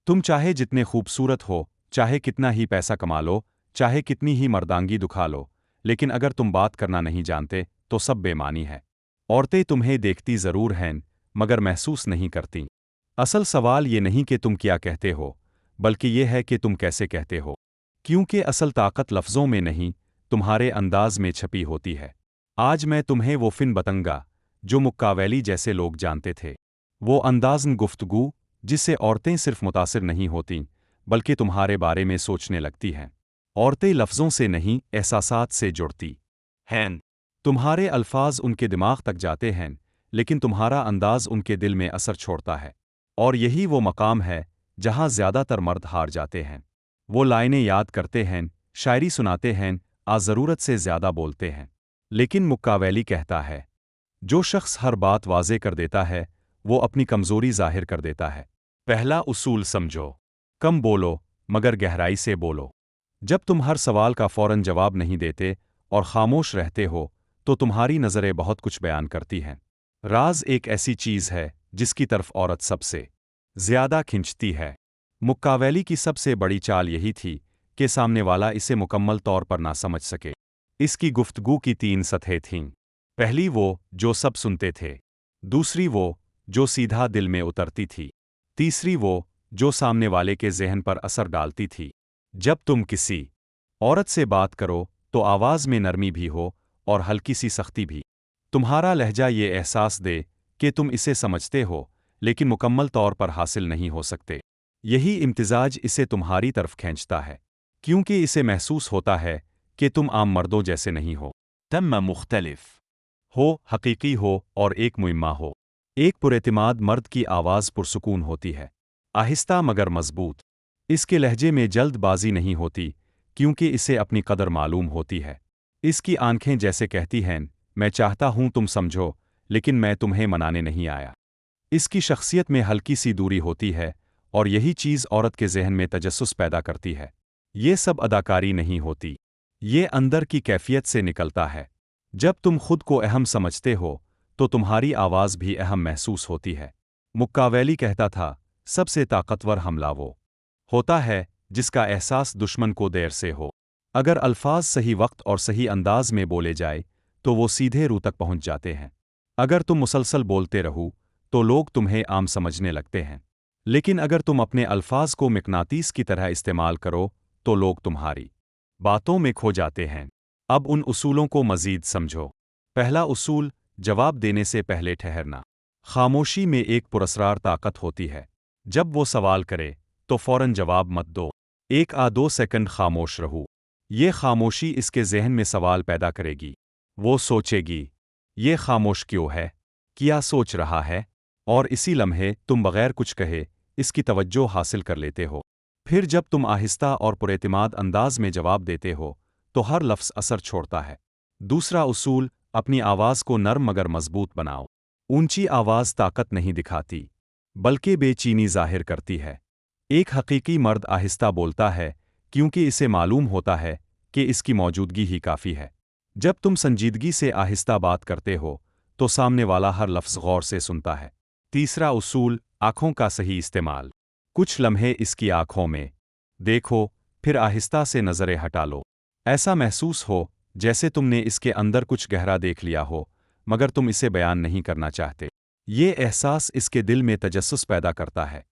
तुम चाहे जितने खूबसूरत हो, चाहे कितना ही पैसा कमा लो, चाहे कितनी ही मर्दांगी दुखा लो, लेकिन अगर तुम बात करना नहीं जानते तो सब बेमानी है। औरतें तुम्हें देखती ज़रूर हैं, मगर महसूस नहीं करती। असल सवाल ये नहीं कि तुम क्या कहते हो, बल्कि ये है कि तुम कैसे कहते हो। क्योंकि असल ताकत लफ्ज़ों में नहीं, तुम्हारे अंदाज में छपी होती है। आज मैं तुम्हें वो फिन बताऊंगा जो मुक्कावैली जैसे लोग जानते थे। वो अंदाज़न गुफ्तगू जिससे औरतें सिर्फ मुतासिर नहीं होतीं, बल्कि तुम्हारे बारे में सोचने लगती हैं। औरतें लफ्ज़ों से नहीं, एहसासात से जुड़ती हैं। तुम्हारे अल्फाज उनके दिमाग तक जाते हैं, लेकिन तुम्हारा अंदाज उनके दिल में असर छोड़ता है। और यही वो मकाम है जहां ज़्यादातर मर्द हार जाते हैं। वो लाइनें याद करते हैं, शायरी सुनाते हैं, ज़रूरत से ज़्यादा बोलते हैं। लेकिन मुक्कावैली कहता है, जो शख्स हर बात वाज़े कर देता है, वो अपनी कमज़ोरी ज़ाहिर कर देता है। पहला उसूल समझो, कम बोलो मगर गहराई से बोलो। जब तुम हर सवाल का फ़ौरन जवाब नहीं देते और खामोश रहते हो, तो तुम्हारी नज़रें बहुत कुछ बयान करती हैं। राज एक ऐसी चीज़ है जिसकी तरफ औरत सबसे ज़्यादा खिंचती है। मुक्कावैली की सबसे बड़ी चाल यही थी कि सामने वाला इसे मुकम्मल तौर पर ना समझ सके। इसकी गुफ्तगू की 3 सतहें थीं। पहली वो जो सब सुनते थे, दूसरी वो जो सीधा दिल में उतरती थी, तीसरी वो जो सामने वाले के ज़हन पर असर डालती थी। जब तुम किसी औरत से बात करो तो आवाज़ में नरमी भी हो और हल्की सी सख्ती भी। तुम्हारा लहजा ये एहसास दे कि तुम इसे समझते हो, लेकिन मुकम्मल तौर पर हासिल नहीं हो सकते। यही इम्तिजाज इसे तुम्हारी तरफ खींचता है, क्योंकि इसे महसूस होता है कि तुम आम मर्दों जैसे नहीं हो। तम्मा मुख्तलिफ हो, हकीकी हो और एक मुइम्मा हो। एक पुरएतिमाद मर्द की आवाज़ पुरसुकून होती है, आहिस्ता मगर मजबूत। इसके लहजे में जल्दबाजी नहीं होती, क्योंकि इसे अपनी कदर मालूम होती है। इसकी आंखें जैसे कहती हैं, मैं चाहता हूं तुम समझो, लेकिन मैं तुम्हें मनाने नहीं आया। इसकी शख्सियत में हल्की सी दूरी होती है, और यही चीज़ औरत के ज़हन में तजस्सुस पैदा करती है। ये सब अदाकारी नहीं होती, ये अंदर की कैफियत से निकलता है। जब तुम खुद को अहम समझते हो, तो तुम्हारी आवाज़ भी अहम महसूस होती है। मुक्कावैली कहता था, सबसे ताकतवर हमला वो होता है जिसका एहसास दुश्मन को देर से हो। अगर अल्फाज सही वक्त और सही अंदाज में बोले जाए, तो वो सीधे रूह तक पहुंच जाते हैं। अगर तुम मुसलसल बोलते रहो, तो लोग तुम्हें आम समझने लगते हैं। लेकिन अगर तुम अपने अल्फाज को मिकनातीस की तरह इस्तेमाल करो, तो लोग तुम्हारी बातों में खो जाते हैं। अब उन उसूलों को मज़ीद समझो। पहला उसूल, जवाब देने से पहले ठहरना। खामोशी में एक पुरस्रार ताकत होती है। जब वो सवाल करे, तो फ़ौरन जवाब मत दो। 1-2 सेकंड खामोश रहो। ये खामोशी इसके ज़हन में सवाल पैदा करेगी। वो सोचेगी, ये खामोश क्यों है? क्या सोच रहा है? और इसी लम्हे तुम बग़ैर कुछ कहे इसकी तवज्जो हासिल कर लेते हो। फिर जब तुम आहिस्ता और पुरएतिमाद अंदाज में जवाब देते हो, तो हर लफ्ज़ असर छोड़ता है। दूसरा उसूल, अपनी आवाज़ को नर्म मगर मजबूत बनाओ। ऊंची आवाज़ ताकत नहीं दिखाती, बल्कि बेचैनी ज़ाहिर करती है। एक हकीकी मर्द आहिस्ता बोलता है, क्योंकि इसे मालूम होता है कि इसकी मौजूदगी ही काफ़ी है। जब तुम संजीदगी से आहिस्ता बात करते हो, तो सामने वाला हर लफ्ज़ गौर से सुनता है। तीसरा उसूल, आँखों का सही इस्तेमाल। कुछ लम्हे इसकी आँखों में देखो, फिर आहिस्ता से नज़रें हटा लो। ऐसा महसूस हो जैसे तुमने इसके अंदर कुछ गहरा देख लिया हो, मगर तुम इसे बयान नहीं करना चाहते। ये एहसास इसके दिल में तजस्सुस पैदा करता है।